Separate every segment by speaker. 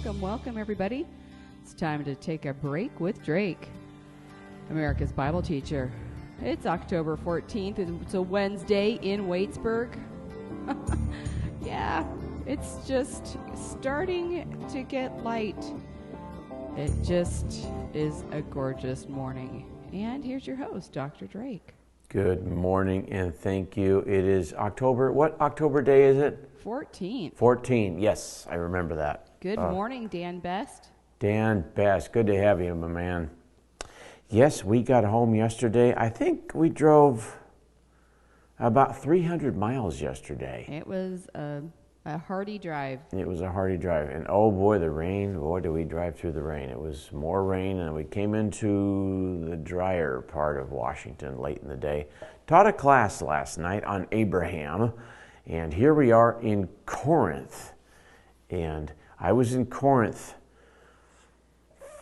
Speaker 1: Welcome, everybody. It's time to take a break with Drake, America's Bible teacher. It's October 14th. It's a Wednesday in Waitsburg. Yeah, it's just starting to get light. It just is a gorgeous morning. And here's your host, Dr. Drake.
Speaker 2: Good morning and thank you. It is October. What October day is it?
Speaker 1: 14th.
Speaker 2: 14. Yes, I remember that.
Speaker 1: Good morning, Dan Best.
Speaker 2: Dan Best, good to have you, my man. Yes, we got home yesterday. I think we drove about 300 miles yesterday.
Speaker 1: It was a hearty drive.
Speaker 2: It was a hearty drive. And oh boy, the rain. Boy, did we drive through the rain. It was more rain, and we came into the drier part of Washington late in the day. Taught a class last night on Abraham, and here we are in Corinth. And I was in Corinth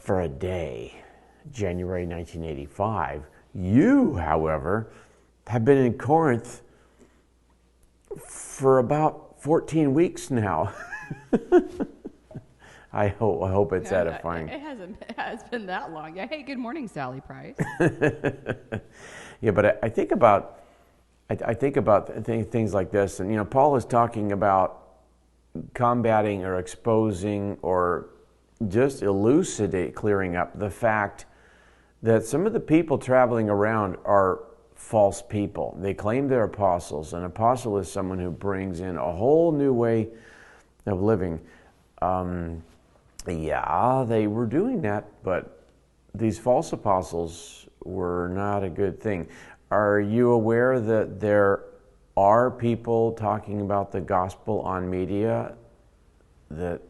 Speaker 2: for a day, January 1985. You, however, have been in Corinth for about 14 weeks now. I hope it's edifying.
Speaker 1: It has been that long. Yeah. Hey, good morning, Sally Price.
Speaker 2: Yeah, but I think about things like this, and you know, Paul is talking about combating or exposing or just clearing up the fact that some of the people traveling around are false people. They claim they're apostles. An apostle is someone who brings in a whole new way of living. Yeah, they were doing that, but these false apostles were not a good thing. Are you aware that there are people talking about the gospel on media that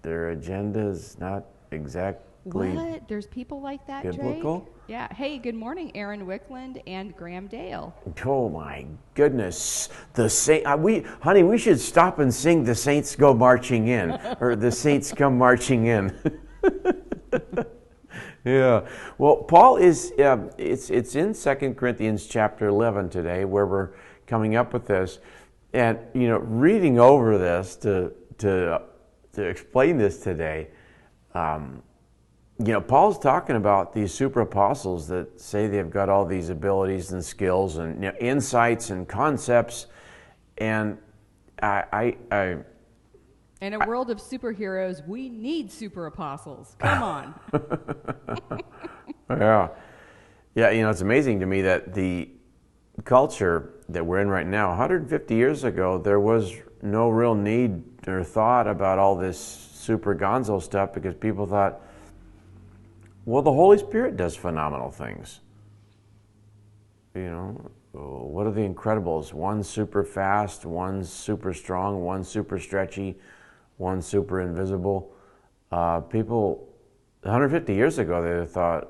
Speaker 2: their agenda is not exactly
Speaker 1: What? There's people like that,
Speaker 2: biblical?
Speaker 1: Drake? Yeah. Hey, good morning, Aaron Wickland and Graham Dale.
Speaker 2: Oh my goodness. Honey, we should stop and sing The Saints Go Marching In, or The Saints Come Marching In. Yeah. Well, Paul is, it's in 2 Corinthians chapter 11 today where we're coming up with this. And, you know, reading over this to explain this today, you know, Paul's talking about these super apostles that say they've got all these abilities and skills and, you know, insights and concepts. And
Speaker 1: In a world of superheroes, we need super apostles. Come on.
Speaker 2: Yeah. Yeah, you know, it's amazing to me that the culture that we're in right now, 150 years ago, there was no real need or thought about all this super gonzo stuff because people thought, well, the Holy Spirit does phenomenal things. You know, what are the Incredibles? One's super fast, one's super strong, one's super stretchy, one's super invisible. People 150 years ago, they thought,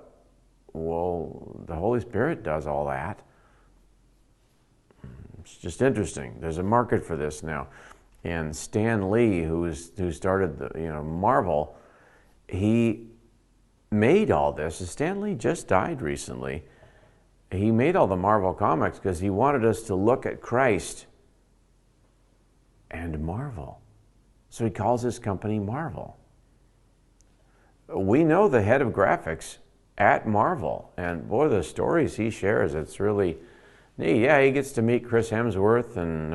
Speaker 2: well, the Holy Spirit does all that. It's just interesting. There's a market for this now. And Stan Lee, who started Marvel, he made all this. Stan Lee just died recently. He made all the Marvel comics because he wanted us to look at Christ and marvel. So he calls his company Marvel. We know the head of graphics at Marvel, and boy, the stories he shares, it's really neat. Yeah, he gets to meet Chris Hemsworth and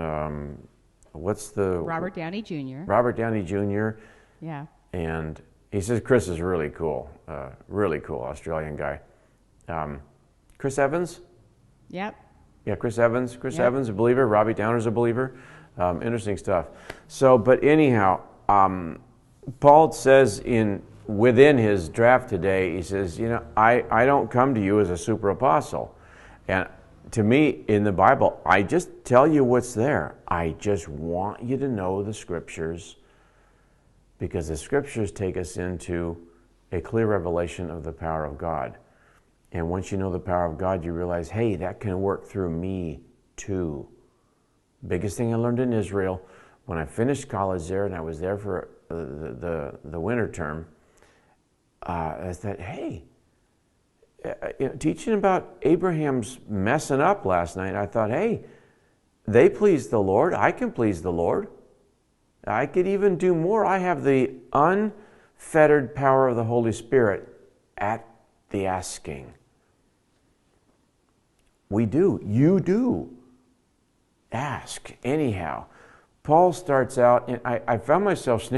Speaker 1: Robert Downey Jr.
Speaker 2: Robert Downey Jr.
Speaker 1: Yeah.
Speaker 2: And he says Chris is really cool Australian guy. Chris Evans?
Speaker 1: Yep.
Speaker 2: Yeah, Chris Evans.
Speaker 1: Yep.
Speaker 2: Evans, a believer. Robbie Downer's a believer. Interesting stuff. So, but anyhow, Paul says within his draft today, he says, you know, I don't come to you as a super apostle. And to me, in the Bible, I just tell you what's there. I just want you to know the Scriptures, because the Scriptures take us into a clear revelation of the power of God. And once you know the power of God, you realize, hey, that can work through me too. Biggest thing I learned in Israel, when I finished college there, and I was there for the winter term, is that, hey, teaching about Abraham's messing up last night, I thought, hey, they pleased the Lord. I can please the Lord. I could even do more. I have the unfettered power of the Holy Spirit at the asking. We do. You do. Ask. Anyhow, Paul starts out, and I found myself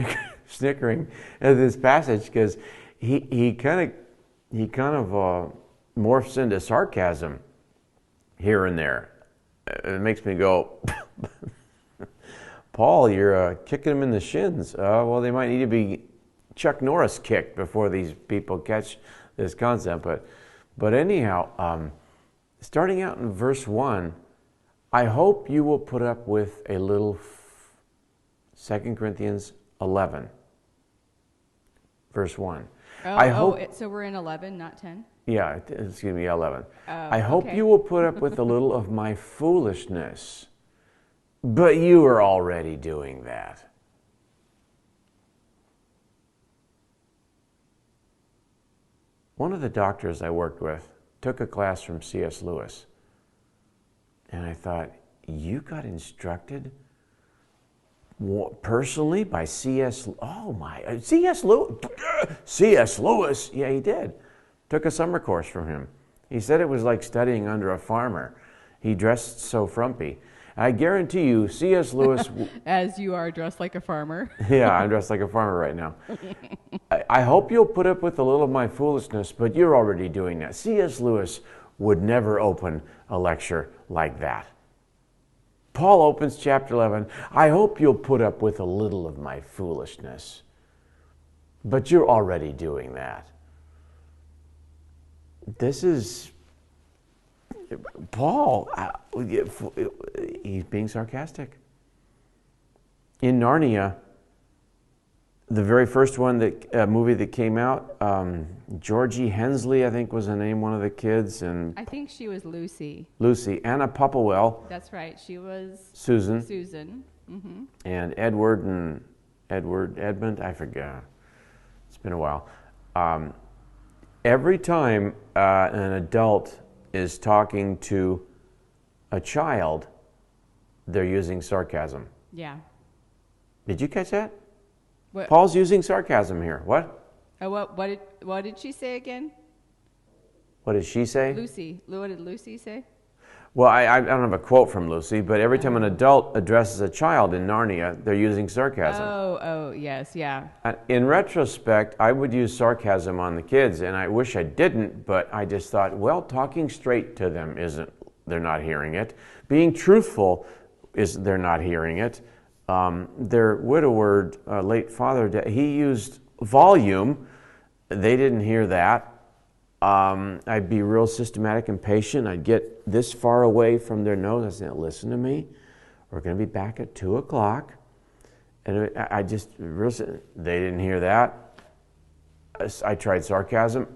Speaker 2: snickering at this passage because he kind of morphs into sarcasm here and there. It makes me go, Paul, you're kicking them in the shins. Well, they might need to be Chuck Norris kicked before these people catch this concept. But anyhow, starting out in verse 1, I hope you will put up with a little 2 Corinthians 11, verse 1.
Speaker 1: So we're in 11, not 10?
Speaker 2: Yeah, excuse me, 11. I hope you will put up with a little of my foolishness, but you are already doing that. One of the doctors I worked with took a class from C.S. Lewis, and I thought, you got instructed personally by C.S. Oh my, C.S. Lewis? C.S. Lewis? Yeah, he did. Took a summer course from him. He said it was like studying under a farmer. He dressed so frumpy. I guarantee you, C.S. Lewis...
Speaker 1: As you are dressed like a farmer.
Speaker 2: Yeah, I'm dressed like a farmer right now. I hope you'll put up with a little of my foolishness, but you're already doing that. C.S. Lewis would never open a lecture like that. Paul opens chapter 11, I hope you'll put up with a little of my foolishness, but you're already doing that. This is Paul. He's being sarcastic. In Narnia, the very first movie that came out, Georgie Hensley, I think was the name, one of the kids, and
Speaker 1: I think she was Lucy.
Speaker 2: Anna Popplewell.
Speaker 1: That's right. She was
Speaker 2: Susan.
Speaker 1: Mm-hmm.
Speaker 2: And Edmund, I forget. It's been a while. Every time an adult is talking to a child, they're using sarcasm.
Speaker 1: Yeah.
Speaker 2: Did you catch that?
Speaker 1: What?
Speaker 2: Paul's using sarcasm here. What?
Speaker 1: What did she say again?
Speaker 2: What did she say?
Speaker 1: Lucy. What did Lucy say?
Speaker 2: Well, I don't have a quote from Lucy, but every time an adult addresses a child in Narnia, they're using sarcasm.
Speaker 1: Oh, yes, yeah.
Speaker 2: In retrospect, I would use sarcasm on the kids, and I wish I didn't, but I just thought, well, talking straight to them they're not hearing it. Being truthful they're not hearing it. Their widower, late father, he used volume. They didn't hear that. I'd be real systematic and patient. I'd get this far away from their nose. I'd say, listen to me. We're going to be back at 2 o'clock. And they didn't hear that. I tried sarcasm.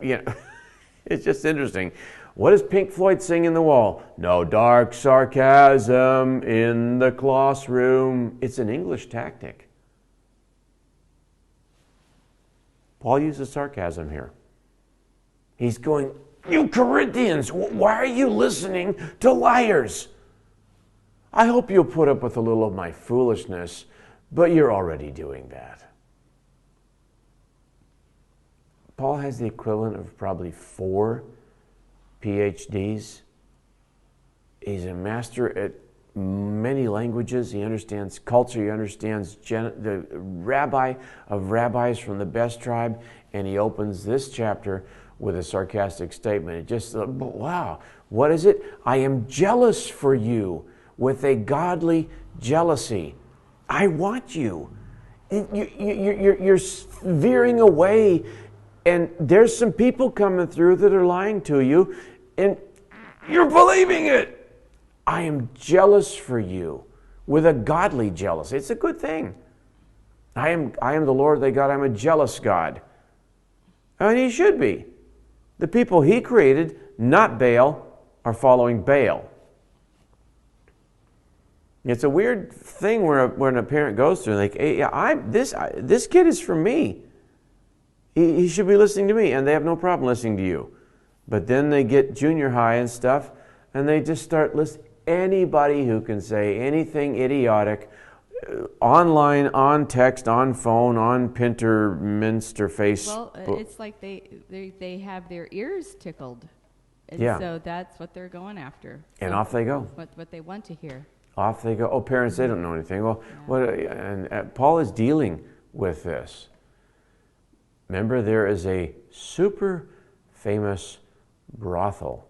Speaker 2: It's just interesting. What does Pink Floyd sing in the wall? No dark sarcasm in the classroom. It's an English tactic. Paul uses sarcasm here. He's going, you Corinthians, why are you listening to liars? I hope you'll put up with a little of my foolishness, but you're already doing that. Paul has the equivalent of probably 4 PhDs. He's a master at many languages. He understands culture. He understands the rabbi of rabbis from the best tribe, and he opens this chapter with a sarcastic statement. It just, wow, what is it? I am jealous for you with a godly jealousy. I want you. You're veering away, and there's some people coming through that are lying to you, and you're believing it. I am jealous for you with a godly jealousy. It's a good thing. I am the Lord thy God. I'm a jealous God. And he should be. The people he created, not Baal, are following Baal. It's a weird thing when a parent goes through, like, hey, this kid is from me. He should be listening to me, and they have no problem listening to you. But then they get junior high and stuff, and they just start listening. Anybody who can say anything idiotic, online, on text, on phone, on Pinterminster face.
Speaker 1: Well, it's like they have their ears tickled. And
Speaker 2: Yeah.
Speaker 1: so that's what they're going after.
Speaker 2: And
Speaker 1: So
Speaker 2: off they go.
Speaker 1: what they want to hear.
Speaker 2: Off they go. Oh, parents, they don't know anything. Well, and Paul is dealing with this. Remember, there is a super famous brothel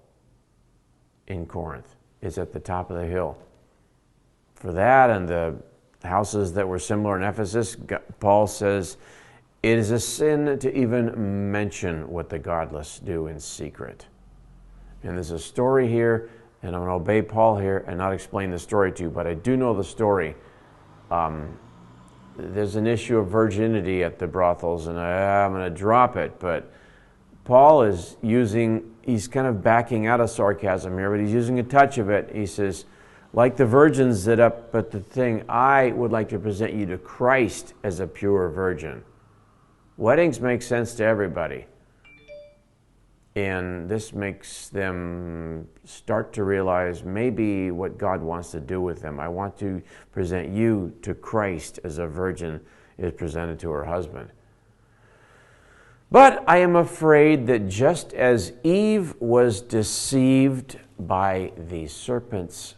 Speaker 2: in Corinth. It's at the top of the hill. For that and the houses that were similar in Ephesus, Paul says, it is a sin to even mention what the godless do in secret. And there's a story here, and I'm going to obey Paul here and not explain the story to you, but I do know the story. There's an issue of virginity at the brothels, and I'm going to drop it, but Paul is he's kind of backing out of sarcasm here, but he's using a touch of it. He says, like the virgins that up at the thing, I would like to present you to Christ as a pure virgin. Weddings make sense to everybody. And this makes them start to realize maybe what God wants to do with them. I want to present you to Christ as a virgin is presented to her husband. But I am afraid that just as Eve was deceived by the serpent's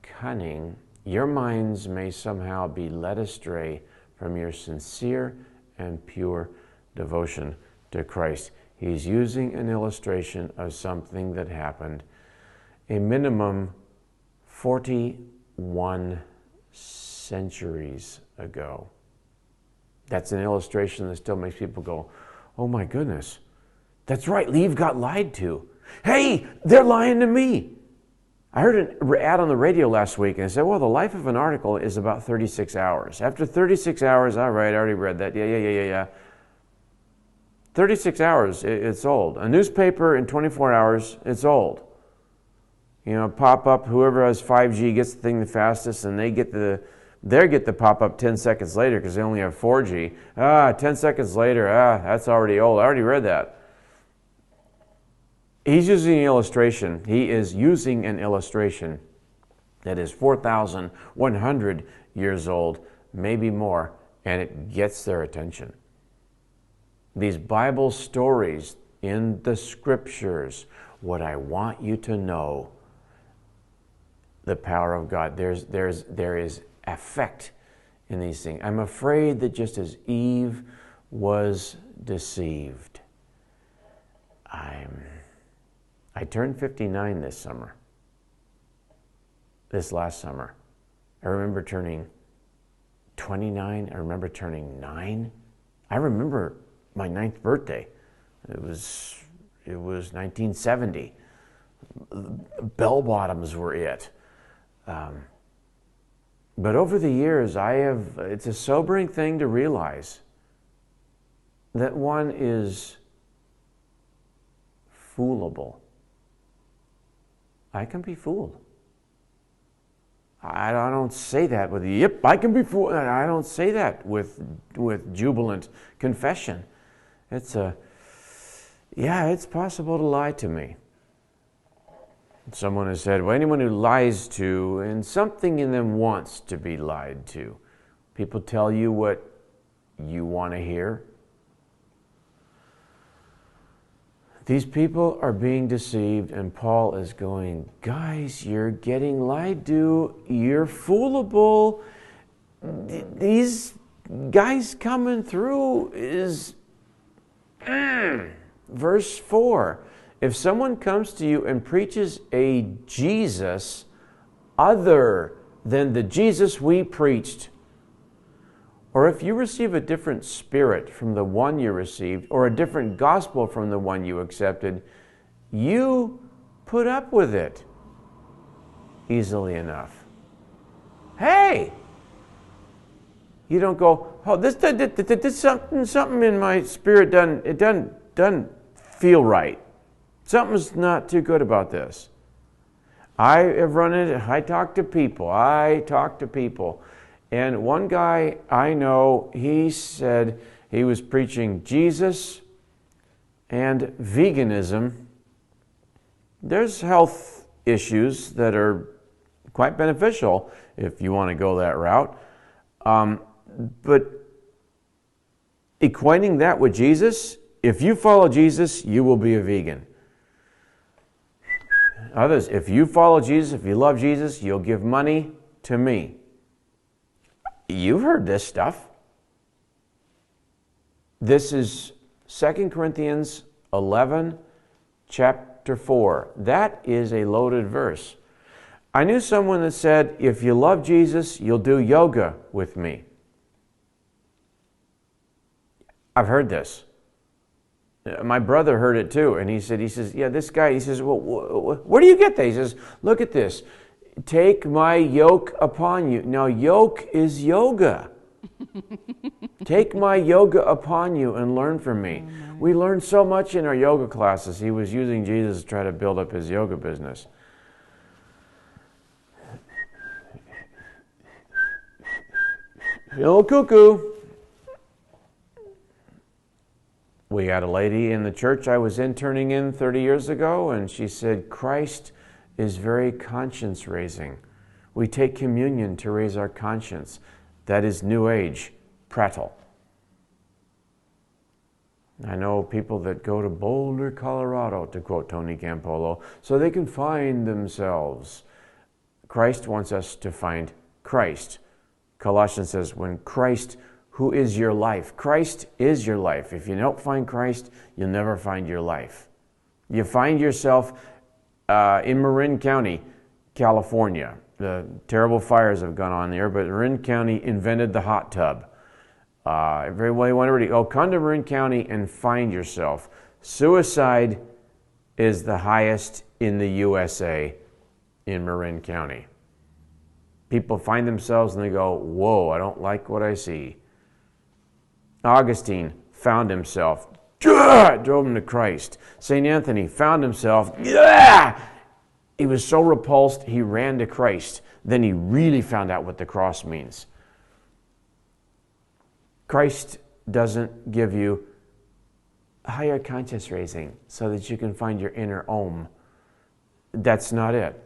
Speaker 2: cunning, your minds may somehow be led astray from your sincere and pure devotion to Christ. He's using an illustration of something that happened a minimum 41 centuries ago. That's an illustration that still makes people go, oh my goodness, that's right, Eve got lied to. Hey, they're lying to me. I heard an ad on the radio last week and I said, well, the life of an article is about 36 hours. After 36 hours, all right, I already read that. Yeah. 36 hours, it's old. A newspaper in 24 hours, it's old. You know, pop up, whoever has 5G gets the thing the fastest, and they get the pop up 10 seconds later because they only have 4G. 10 seconds later, that's already old. I already read that. He's using an illustration. He is using an illustration that is 4,100 years old, maybe more, and it gets their attention. These Bible stories in the scriptures, what I want you to know, the power of God. There is effect in these things. I'm afraid that just as Eve was deceived, I turned 59 this last summer. I remember turning 29. I remember turning 9. I remember my 9th birthday. It was 1970. Bell bottoms were it. But over the years, it's a sobering thing to realize that one is foolable. I can be fooled. I don't say that with, yep, I can be fooled. I don't say that with jubilant confession. It's possible to lie to me. Someone has said, well, anyone who lies to, and something in them wants to be lied to. People tell you what you want to hear. These people are being deceived, and Paul is going, guys, you're getting lied to. You're foolable. These guys coming through is... Verse 4. If someone comes to you and preaches a Jesus other than the Jesus we preached, or if you receive a different spirit from the one you received, or a different gospel from the one you accepted, you put up with it easily enough. Hey! You don't go, oh, this something in my spirit doesn't feel right. Something's not too good about this. I have run into, I talk to people, and one guy I know, he said he was preaching Jesus and veganism. There's health issues that are quite beneficial if you want to go that route. But equating that with Jesus, if you follow Jesus, you will be a vegan. Others, if you follow Jesus, if you love Jesus, you'll give money to me. You've heard this stuff. This is 2 Corinthians 11, chapter 4. That is a loaded verse. I knew someone that said, if you love Jesus, you'll do yoga with me. I've heard this. My brother heard it too, and he says, yeah, this guy, he says, well, where do you get that? He says, look at this. Take my yoke upon you. Now, yoke is yoga. Take my yoga upon you and learn from me. We learned so much in our yoga classes. He was using Jesus to try to build up his yoga business. Feeling cuckoo. We had a lady in the church I was interning in 30 years ago, and she said, Christ is very conscience-raising. We take communion to raise our conscience. That is New Age prattle. I know people that go to Boulder, Colorado, to quote Tony Campolo, so they can find themselves. Christ wants us to find Christ. Colossians says, when Christ, who is your life? Christ is your life. If you don't find Christ, you'll never find your life. You find yourself in Marin County, California. The terrible fires have gone on there, but Marin County invented the hot tub. Everybody wanted to come to Marin County and find yourself. Suicide is the highest in the USA in Marin County. People find themselves and they go, whoa, I don't like what I see. Augustine found himself, drove him to Christ. St. Anthony found himself, he was so repulsed, he ran to Christ. Then he really found out what the cross means. Christ doesn't give you higher conscience raising so that you can find your inner Om. That's not it.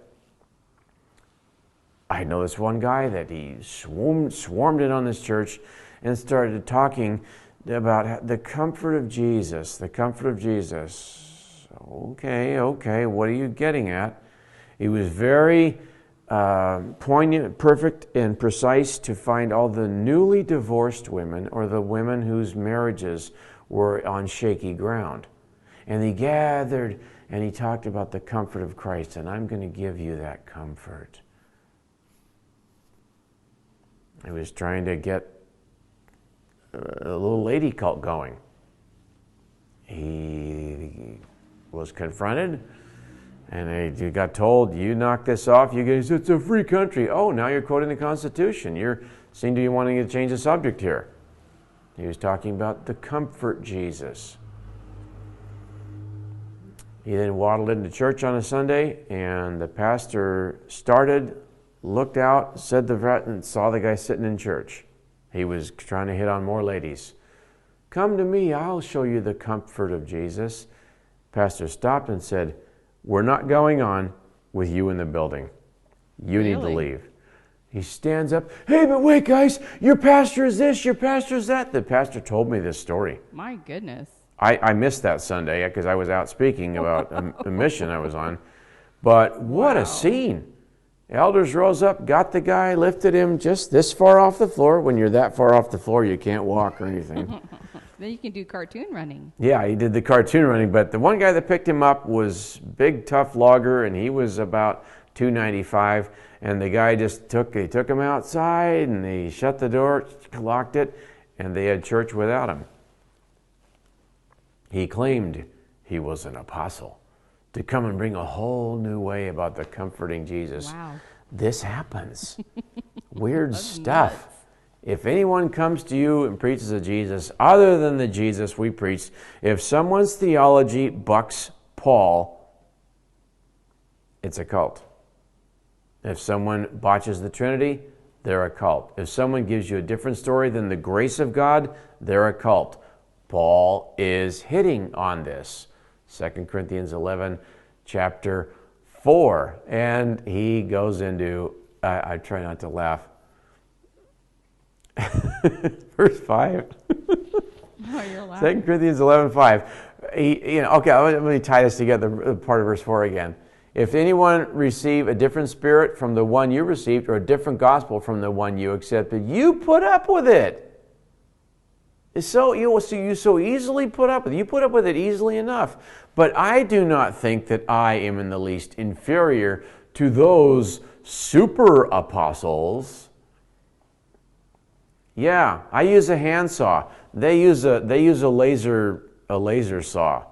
Speaker 2: I know this one guy that he swarmed in on this church and started talking about the comfort of Jesus, the comfort of Jesus. Okay, what are you getting at? He was very poignant, perfect, and precise to find all the newly divorced women or the women whose marriages were on shaky ground. And he gathered and he talked about the comfort of Christ, and I'm going to give you that comfort. He was trying to get a little lady cult going. He was confronted, and he got told, you knock this off, you guys, it's a free country. Oh, now you're quoting the Constitution. You seem to be wanting to change the subject here. He was talking about the comfort Jesus. He then waddled into church on a Sunday, and the pastor looked out, said the vet, and saw the guy sitting in church. He was trying to hit on more ladies. Come to me, I'll show you the comfort of Jesus. Pastor stopped and said, we're not going on with you in the building. You need to leave. He stands up, hey, but wait, guys, your pastor is this, your pastor is that. The pastor told me this story.
Speaker 1: My goodness.
Speaker 2: I missed that Sunday because I was out speaking about a mission I was on. But what a scene. Elders rose up, got the guy, lifted him just this far off the floor. When you're that far off the floor, you can't walk or anything.
Speaker 1: Then you can do cartoon running. Yeah,
Speaker 2: he did the cartoon running, but the one guy that picked him up was big, tough logger, and he was about 295. And the guy just took him outside, and they shut the door, locked it, and they had church without him. He claimed he was an apostle to come and bring a whole new way about the comforting Jesus.
Speaker 1: Wow.
Speaker 2: This happens. Weird stuff. Nuts. If anyone comes to you and preaches a Jesus other than the Jesus we preach, if someone's theology bucks Paul, it's a cult. If someone botches the Trinity, they're a cult. If someone gives you a different story than the grace of God, they're a cult. Paul is hitting on this. 2 Corinthians 11, chapter 4. And he goes into, I try not to laugh. Verse 5.
Speaker 1: Oh, you're laughing.
Speaker 2: 2 Corinthians 11:5. Okay, let me tie this together, part of verse 4 again. If anyone receive a different spirit from the one you received, or a different gospel from the one you accepted, you put up with it. You so easily put up with it. You put up with it easily enough. But I do not think that I am in the least inferior to those super apostles. Yeah, I use a handsaw. They use a laser saw.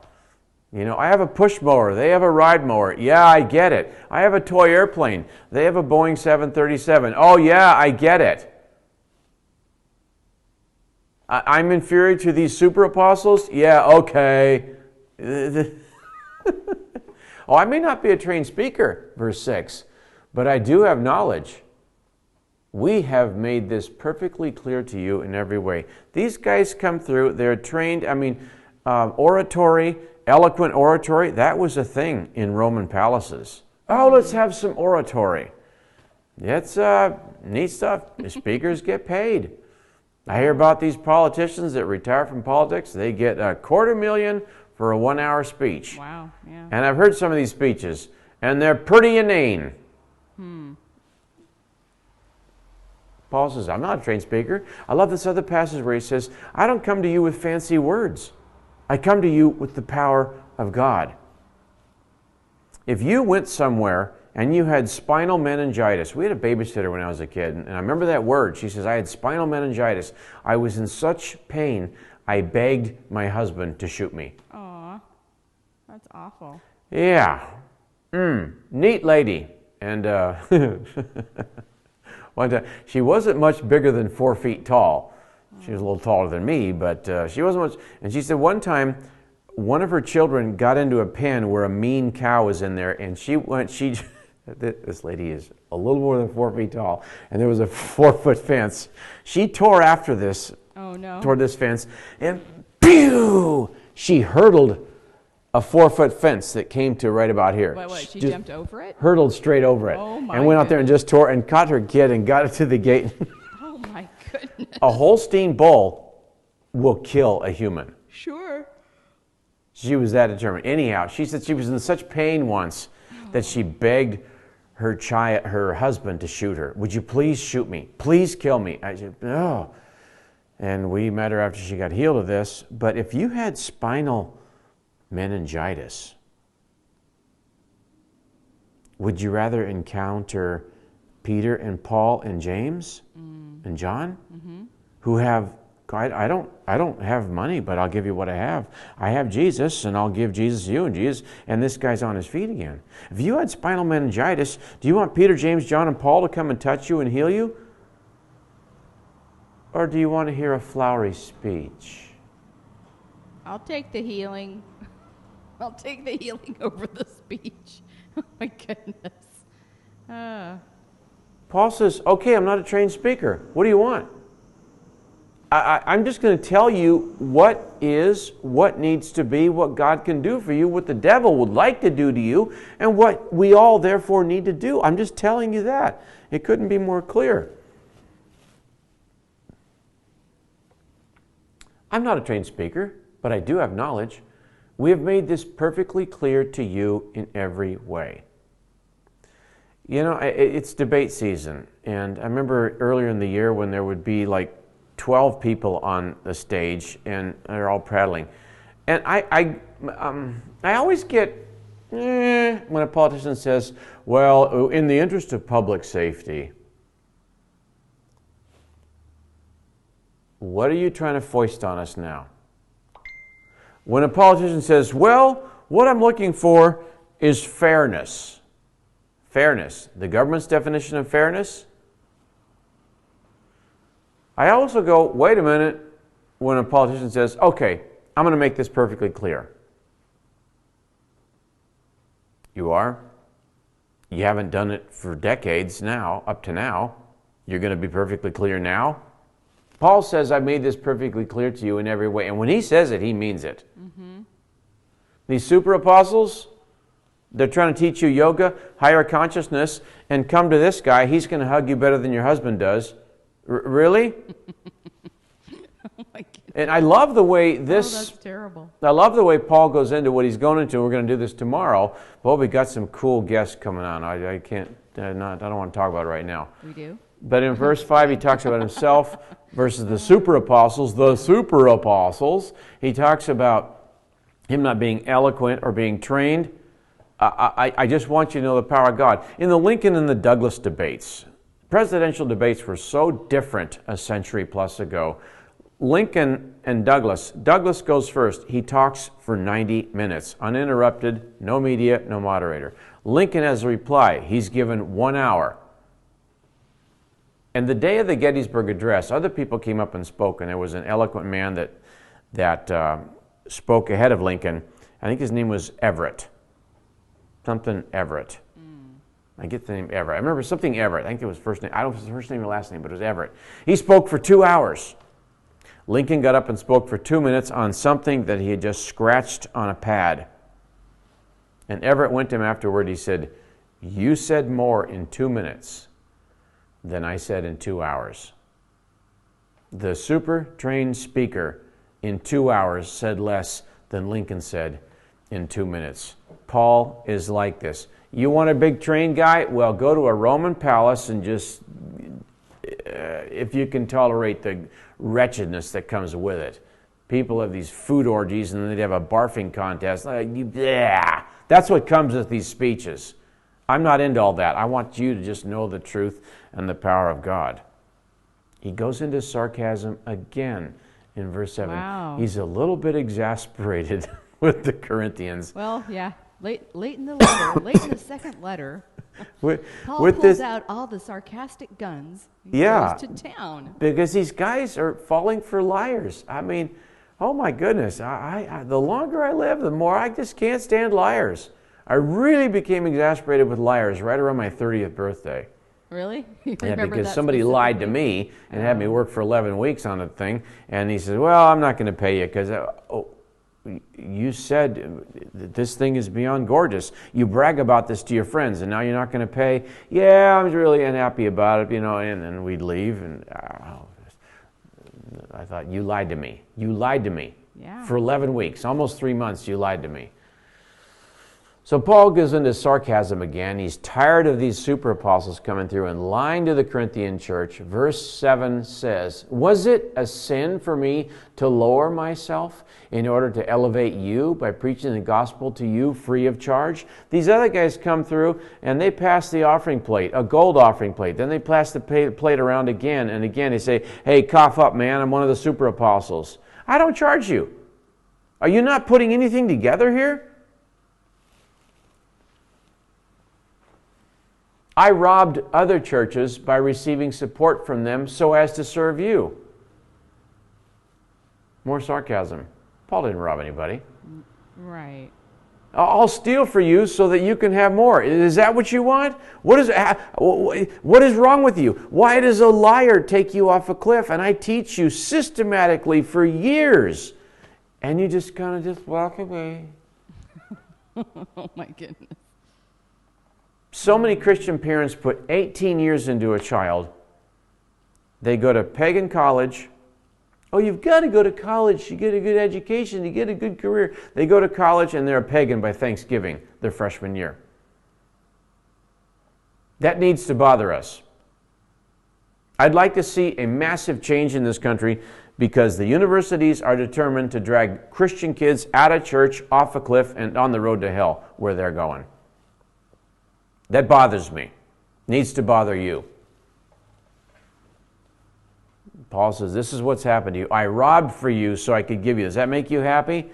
Speaker 2: I have a push mower. They have a ride mower. Yeah, I get it. I have a toy airplane. They have a Boeing 737. Oh yeah, I get it. I'm inferior to these super apostles? Yeah, okay. Oh, I may not be a trained speaker, verse 6, but I do have knowledge. We have made this perfectly clear to you in every way. These guys come through, they're trained, oratory, eloquent oratory, that was a thing in Roman palaces. Oh, let's have some oratory. It's neat stuff. The speakers get paid. I hear about these politicians that retire from politics. They get $250,000 for a 1-hour speech.
Speaker 1: Wow, yeah.
Speaker 2: And I've heard some of these speeches, and they're pretty inane. Paul says, I'm not a trained speaker. I love this other passage where he says, I don't come to you with fancy words. I come to you with the power of God. If you went somewhere and you had spinal meningitis. We had a babysitter when I was a kid, and I remember that word. She says, I had spinal meningitis. I was in such pain, I begged my husband to shoot me.
Speaker 1: Aw, that's awful.
Speaker 2: Yeah. Neat lady. And one time, she wasn't much bigger than 4 feet tall. She was a little taller than me, but she wasn't much. And she said one time, one of her children got into a pen where a mean cow was in there, and this lady is a little more than 4 feet tall, and there was a 4-foot fence. She tore after this, toward this fence, and pew! She hurdled a 4-foot fence that came to right about here.
Speaker 1: What, she jumped over it?
Speaker 2: Hurdled straight over it.
Speaker 1: Oh my
Speaker 2: and went out there and just tore and caught her kid and got it to the gate.
Speaker 1: Oh my goodness.
Speaker 2: A Holstein bull will kill a human.
Speaker 1: Sure.
Speaker 2: She was that determined. Anyhow, she said she was in such pain once that she begged her husband to shoot her. Would you please shoot me? Please kill me. I said, no. And we met her after she got healed of this. But if you had spinal meningitis, would you rather encounter Peter and Paul and James and John, who have, I don't have money, but I'll give you what I have. I have Jesus, and I'll give Jesus you and Jesus, and this guy's on his feet again. If you had spinal meningitis, do you want Peter, James, John, and Paul to come and touch you and heal you? Or do you want to hear a flowery speech?
Speaker 1: I'll take the healing. I'll take the healing over the speech. Oh my goodness.
Speaker 2: Paul says, okay, I'm not a trained speaker. What do you want? I'm just going to tell you what is, what needs to be, what God can do for you, what the devil would like to do to you, and what we all therefore need to do. I'm just telling you that. It couldn't be more clear. I'm not a trained speaker, but I do have knowledge. We have made this perfectly clear to you in every way. You know, it's debate season, and I remember earlier in the year when there would be like 12 people on the stage, and they're all peddling. And I always get, when a politician says, well, in the interest of public safety. What are you trying to foist on us now? When a politician says, well, what I'm looking for is fairness. Fairness, the government's definition of fairness. I also go, wait a minute, when a politician says, okay, I'm going to make this perfectly clear. You are? You haven't done it for decades now, up to now. You're going to be perfectly clear now? Paul says, I've made this perfectly clear to you in every way. And when he says it, he means it. These super apostles, they're trying to teach you yoga, higher consciousness, and come to this guy. He's going to hug you better than your husband does. Really?
Speaker 1: Oh my goodness.
Speaker 2: And I love the way
Speaker 1: Oh,
Speaker 2: this...
Speaker 1: that's terrible.
Speaker 2: I love the way Paul goes into what he's going into. We're going to do this tomorrow. Well, we got some cool guests coming on. I don't want to talk about it right now.
Speaker 1: We do?
Speaker 2: But in verse 5, he talks about himself versus the super apostles. The super apostles. He talks about him not being eloquent or being trained. I just want you to know the power of God. In the Lincoln and the Douglas debates, presidential debates were so different a century plus ago. Lincoln and Douglas goes first. He talks for 90 minutes, uninterrupted, no media, no moderator. Lincoln has a reply. He's given 1 hour. And the day of the Gettysburg Address, other people came up and spoke, and there was an eloquent man that spoke ahead of Lincoln. I think his name was Everett. Something Everett. I get the name Everett. I remember something Everett. I think it was first name. I don't know if it was the first name or last name, but it was Everett. He spoke for 2 hours. Lincoln got up and spoke for 2 minutes on something that he had just scratched on a pad. And Everett went to him afterward. He said, "You said more in 2 minutes than I said in 2 hours." The super trained speaker in 2 hours said less than Lincoln said in 2 minutes. Paul is like this. You want a big trained guy? Well, go to a Roman palace and just, if you can tolerate the wretchedness that comes with it. People have these food orgies and they'd have a barfing contest. That's what comes with these speeches. I'm not into all that. I want you to just know the truth and the power of God. He goes into sarcasm again in verse 7.
Speaker 1: Wow.
Speaker 2: He's a little bit exasperated with the Corinthians.
Speaker 1: Well, yeah. Late in the letter, late in the second letter, Paul pulls out all the sarcastic guns and goes to town.
Speaker 2: Because these guys are falling for liars. I mean, oh my goodness. The longer I live, the more I just can't stand liars. I really became exasperated with liars right around my 30th birthday.
Speaker 1: Really?
Speaker 2: Yeah, because somebody lied to me and had me work for 11 weeks on a thing. And he said, well, I'm not going to pay you because... you said this thing is beyond gorgeous. You brag about this to your friends, and now you're not going to pay. Yeah, I'm really unhappy about it, and then we'd leave, and I thought, you lied to me. You lied to me.
Speaker 1: Yeah. For
Speaker 2: 11 weeks, almost 3 months, you lied to me. So Paul goes into sarcasm again. He's tired of these super apostles coming through and lying to the Corinthian church. Verse 7 says, "Was it a sin for me to lower myself in order to elevate you by preaching the gospel to you free of charge?" These other guys come through and they pass the offering plate, a gold offering plate. Then they pass the plate around again and again. They say, "Hey, cough up, man. I'm one of the super apostles. I don't charge you. Are you not putting anything together here? I robbed other churches by receiving support from them so as to serve you." More sarcasm. Paul didn't rob anybody.
Speaker 1: Right.
Speaker 2: I'll steal for you so that you can have more. Is that what you want? What is wrong with you? Why does a liar take you off a cliff? And I teach you systematically for years. And you just kind of just walk away.
Speaker 1: Oh my goodness.
Speaker 2: So many Christian parents put 18 years into a child. They go to pagan college. Oh, you've got to go to college. You get a good education. You get a good career. They go to college and they're a pagan by Thanksgiving, their freshman year. That needs to bother us. I'd like to see a massive change in this country because the universities are determined to drag Christian kids out of church, off a cliff, and on the road to hell where they're going. That bothers me. Needs to bother you. Paul says, this is what's happened to you. I robbed for you so I could give you. Does that make you happy?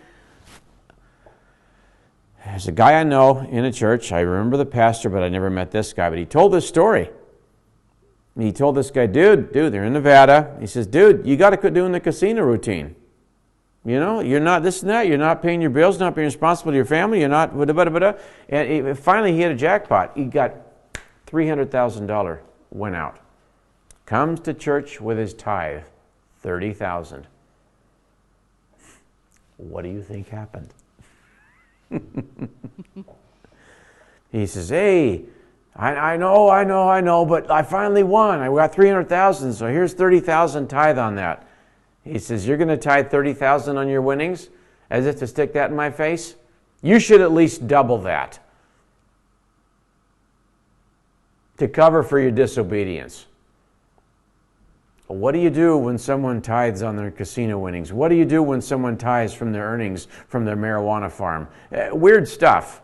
Speaker 2: There's a guy I know in a church. I remember the pastor, but I never met this guy. But he told this story. He told this guy, dude, they're in Nevada. He says, dude, you got to quit doing the casino routine. You're not this and that. You're not paying your bills, not being responsible to your family. You're not, And finally, he hit a jackpot. He got $300,000 went out. Comes to church with his tithe, $30,000. What do you think happened? He says, hey, I know, but I finally won. I got 300,000, so here's 30,000 tithe on that. He says, you're going to tithe 30,000 on your winnings? As if to stick that in my face? You should at least double that to cover for your disobedience. What do you do when someone tithes on their casino winnings? What do you do when someone tithes from their earnings from their marijuana farm? Weird stuff,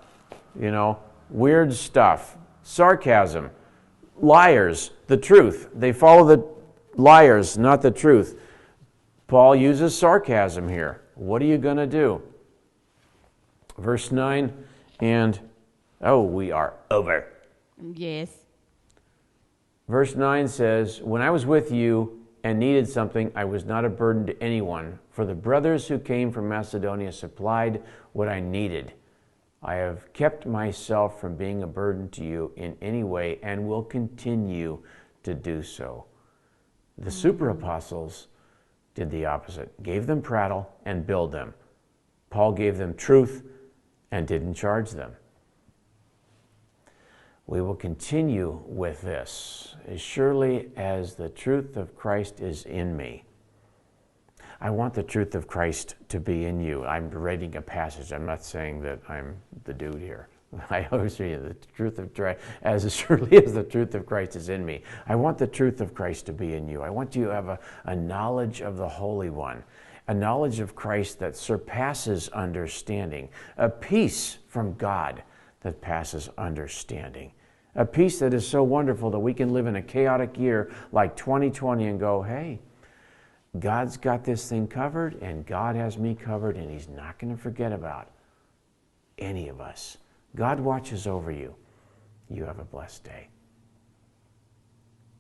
Speaker 2: weird stuff. Sarcasm. Liars, the truth. They follow the liars, not the truth. Paul uses sarcasm here. What are you going to do? Verse 9, and, we are over.
Speaker 1: Yes.
Speaker 2: Verse 9 says, when I was with you and needed something, I was not a burden to anyone, for the brothers who came from Macedonia supplied what I needed. I have kept myself from being a burden to you in any way and will continue to do so. The super apostles did the opposite, gave them prattle and billed them. Paul gave them truth and didn't charge them. We will continue with this as surely as the truth of Christ is in me. I want the truth of Christ to be in you. I'm reading a passage. I'm not saying that I'm the dude here. I always read the truth of Christ, as surely as the truth of Christ is in me. I want the truth of Christ to be in you. I want you to have a knowledge of the Holy One, a knowledge of Christ that surpasses understanding, a peace from God that passes understanding, a peace that is so wonderful that we can live in a chaotic year like 2020 and go, hey, God's got this thing covered, and God has me covered, and He's not going to forget about any of us. God watches over you. You have a blessed day.